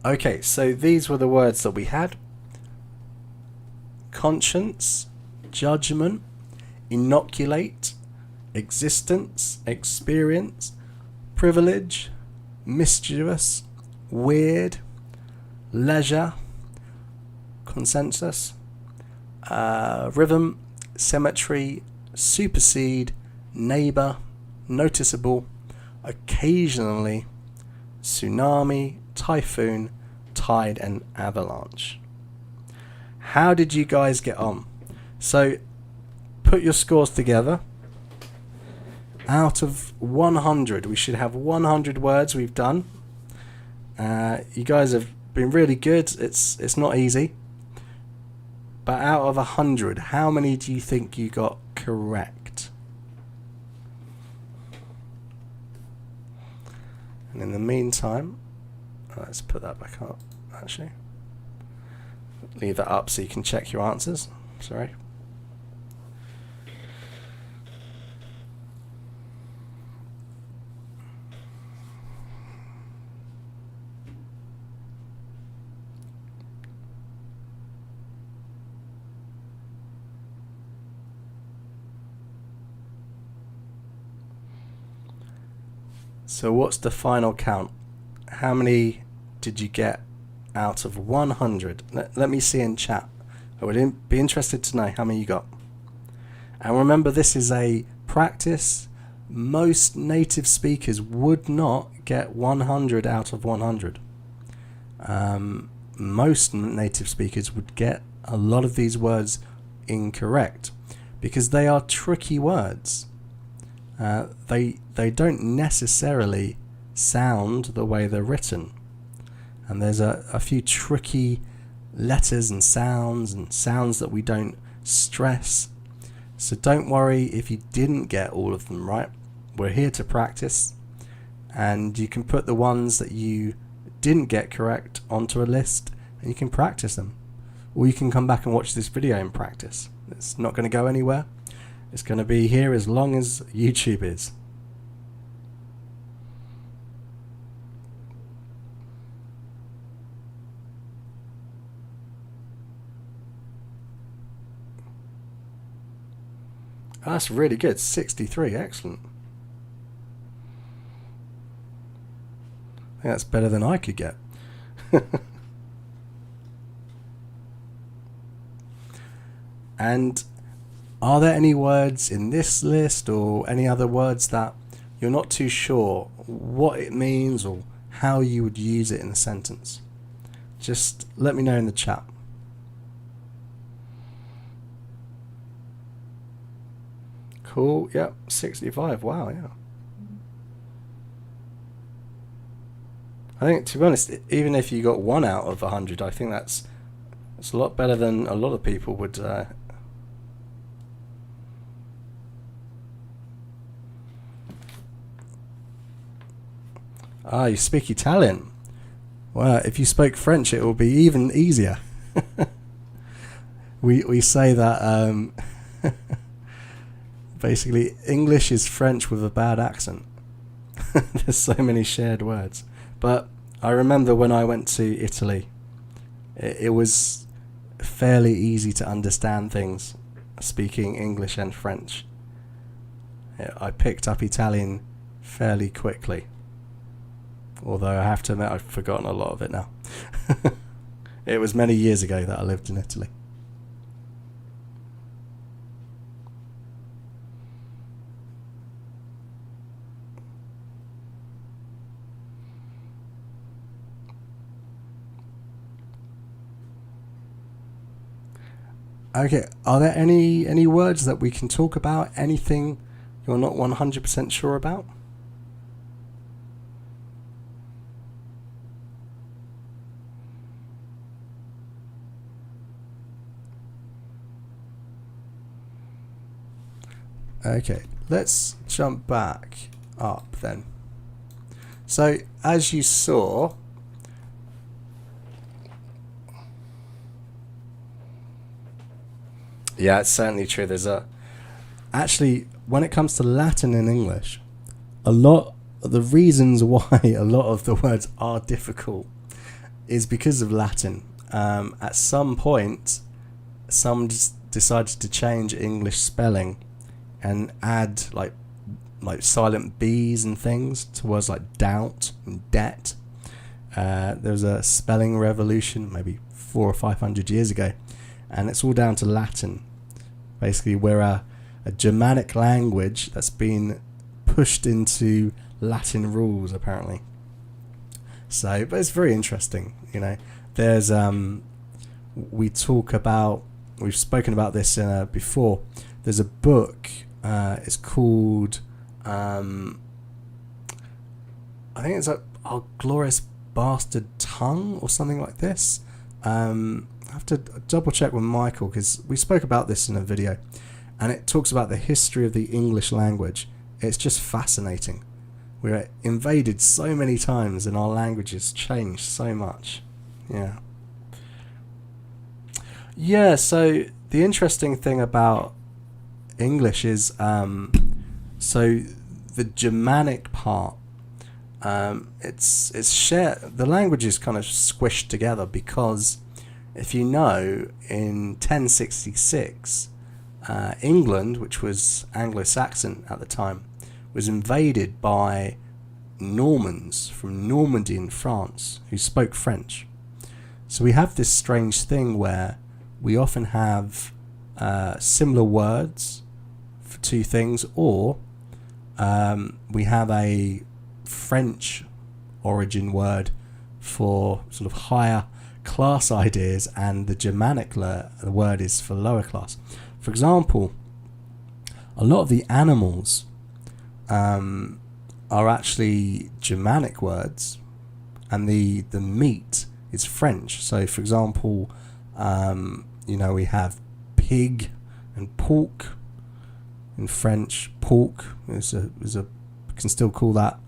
Okay, so these were the words that we had. Conscience, judgment, inoculate, existence, experience, privilege, mischievous, weird, leisure, consensus, rhythm, cemetery, supersede, neighbor, noticeable, occasionally, tsunami, typhoon, tide, and avalanche. How did you guys get on? So put your scores together. Out of 100, we should have 100 words we've done. You guys have been really good. It's not easy. But out of 100, how many do you think you got correct? And in the meantime, let's put that back up, actually. Leave that up so you can check your answers. Sorry. So what's the final count? How many did you get out of 100? Let me see in chat. I would be interested to know how many you got. And remember, this is a practice. Most native speakers would not get 100 out of 100. Most native speakers would get a lot of these words incorrect because they are tricky words. They don't necessarily sound the way they're written, and there's a few tricky letters and sounds that we don't stress. So don't worry if you didn't get all of them right. We're here to practice, and you can put the ones that you didn't get correct onto a list and you can practice them, or you can come back and watch this video and practice. It's not going to go anywhere. It's going to be here as long as YouTube is. That's really good. 63, excellent. I think that's better than I could get. And are there any words in this list or any other words that you're not too sure what it means or how you would use it in a sentence? Just let me know in the chat. Cool, yep, 65, wow, yeah. I think, to be honest, even if you got 1 out of 100, I think that's a lot better than a lot of people would. You speak Italian. Well, if you spoke French, it will be even easier. we say that basically English is French with a bad accent. There's so many shared words. But I remember when I went to Italy, it was fairly easy to understand things speaking English and French. I picked up Italian fairly quickly, although I have to admit I've forgotten a lot of it now. It was many years ago that I lived in Italy. Okay, are there any words that we can talk about? Anything you're not 100% sure about? Okay, let's jump back up then. So, as you saw, yeah, it's certainly true. Actually, when it comes to Latin and English, a lot of the reasons why a lot of the words are difficult is because of Latin. At some point, some decided to change English spelling and add like silent B's and things to words like doubt and debt. There was a spelling revolution maybe 400 or 500 years ago, and it's all down to Latin. Basically, we're a Germanic language that's been pushed into Latin rules, apparently. So, but it's very interesting, you know. There's we've spoken about this before. There's a book. It's called I think it's Our Glorious Bastard Tongue or something like this. I have to double check with Michael because we spoke about this in a video, and it talks about the history of the English language. It's just fascinating. We're invaded so many times and our language has changed so much. Yeah, so the interesting thing about English is so the Germanic part, it's shared. The language is kind of squished together because, if you know, in 1066, England, which was Anglo-Saxon at the time, was invaded by Normans from Normandy in France who spoke French. So we have this strange thing where we often have similar words for two things, or we have a French origin word for sort of higher class ideas, and the Germanic the word is for lower class. For example, a lot of the animals are actually Germanic words, and the meat is French. So, for example, we have pig and pork in French. Pork is a we can still call that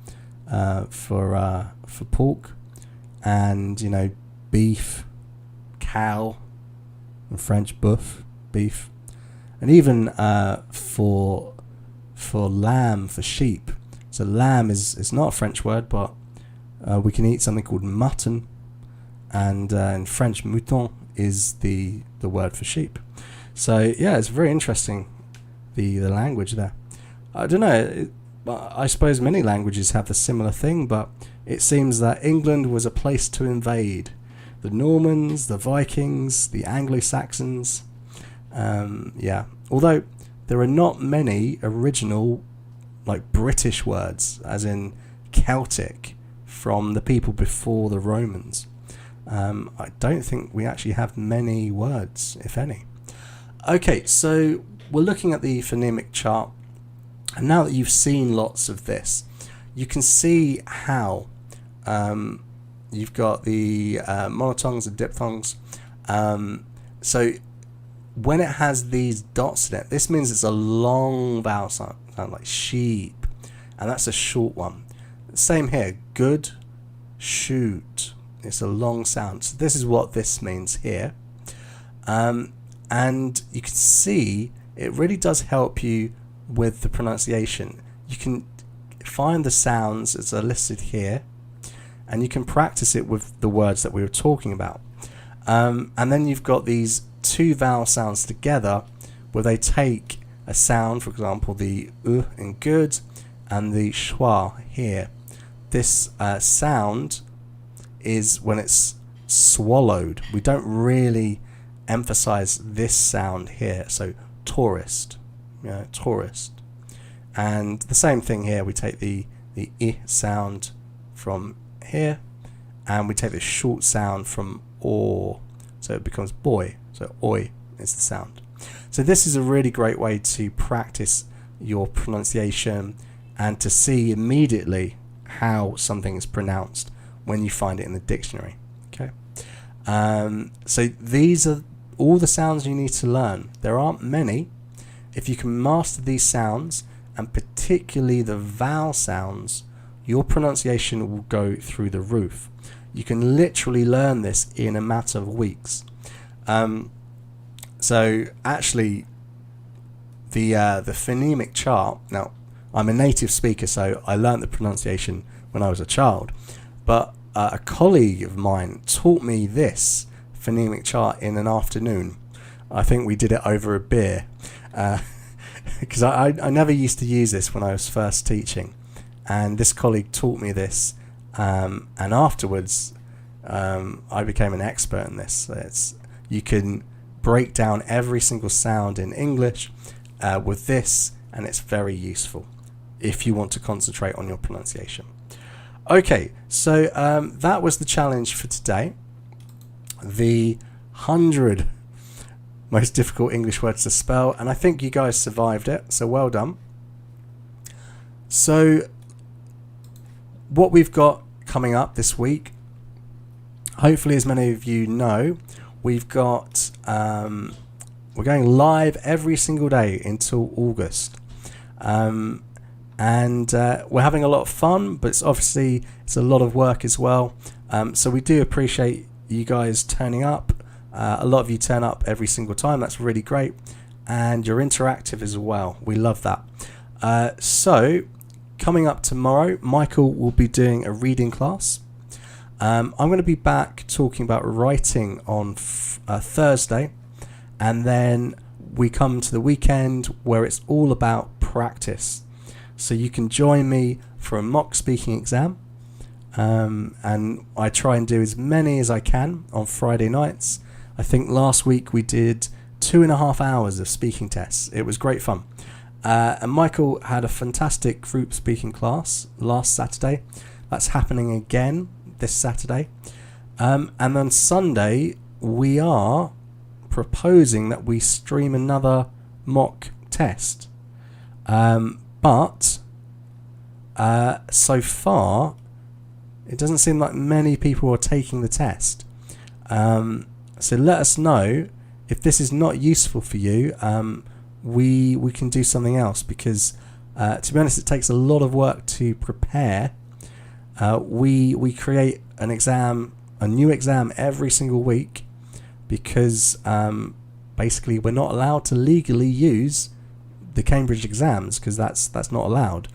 for pork, and beef, cow in French, boeuf, beef, and even for lamb, for sheep. So lamb is not a French word, but we can eat something called mutton, and in French, mouton is the word for sheep. So yeah, it's very interesting, the language there. I don't know, I suppose many languages have the similar thing, but it seems that England was a place to invade. The Normans, the Vikings, the Anglo-Saxons. Although there are not many original, like, British words, as in Celtic, from the people before the Romans. I don't think we actually have many words, if any. Okay, so we're looking at the phonemic chart, and now that you've seen lots of this, you can see how you've got the monotongues and diphthongs. So when it has these dots in it, this means it's a long vowel sound like sheep, and that's a short one. Same here, good, shoot. It's a long sound. So this is what this means here. And you can see it really does help you with the pronunciation. You can find the sounds as are listed here, and you can practice it with the words that we were talking about. And then you've got these two vowel sounds together where they take a sound, for example, the in good and the schwa here. This sound is when it's swallowed. We don't really emphasize this sound here. So tourist, tourist. And the same thing here. We take the I sound from here, and we take the short sound from or, so it becomes boy. So oi is the sound. So this is a really great way to practice your pronunciation and to see immediately how something is pronounced when you find it in the dictionary. Okay. So these are all the sounds you need to learn. There aren't many. If you can master these sounds, and particularly the vowel sounds, your pronunciation will go through the roof. You can literally learn this in a matter of weeks. So actually, the phonemic chart. Now, I'm a native speaker, so I learned the pronunciation when I was a child. But a colleague of mine taught me this phonemic chart in an afternoon. I think we did it over a beer, because I never used to use this when I was first teaching. And this colleague taught me this, and afterwards I became an expert in this. You can break down every single sound in English with this, and it's very useful if you want to concentrate on your pronunciation. Okay, so that was the challenge for today. The 100 most difficult English words to spell, and I think you guys survived it, so well done. So what we've got coming up this week, hopefully as many of you know, we've got we're going live every single day until August, and we're having a lot of fun, but it's a lot of work as well, so we do appreciate you guys turning up. A lot of you turn up every single time. That's really great, and you're interactive as well. We love that. So coming up tomorrow, Michael will be doing a reading class. I'm going to be back talking about writing on Thursday, and then we come to the weekend where it's all about practice. So you can join me for a mock speaking exam, and I try and do as many as I can on Friday nights. I think last week we did 2.5 hours of speaking tests. It was great fun. And Michael had a fantastic group speaking class last Saturday. That's happening again this Saturday. And on Sunday, we are proposing that we stream another mock test. But so far, it doesn't seem like many people are taking the test. So let us know if this is not useful for you. We can do something else, because to be honest, it takes a lot of work to prepare. We create an exam, a new exam every single week, because basically we're not allowed to legally use the Cambridge exams, because that's not allowed.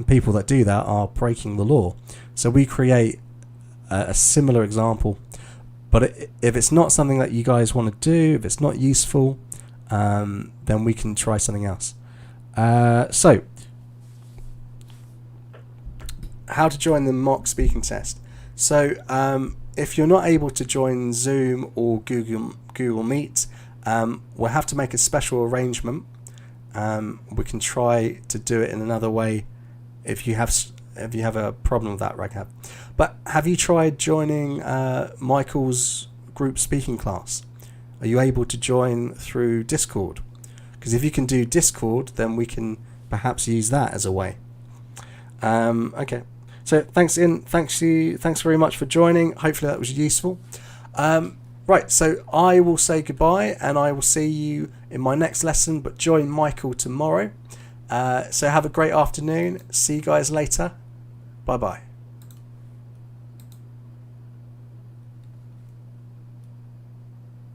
People that do that are breaking the law. So we create a similar example. But if it's not something that you guys want to do, if it's not useful, then we can try something else. So, how to join the mock speaking test. So, if you're not able to join Zoom or Google Meet, we'll have to make a special arrangement. We can try to do it in another way if you have a problem with that, Raghav. But have you tried joining Michael's group speaking class? Are you able to join through Discord? Because if you can do Discord, then we can perhaps use that as a way. Okay. So thanks very much for joining. Hopefully that was useful. Right, so I will say goodbye, and I will see you in my next lesson, but join Michael tomorrow. So have a great afternoon. See you guys later. Bye-bye.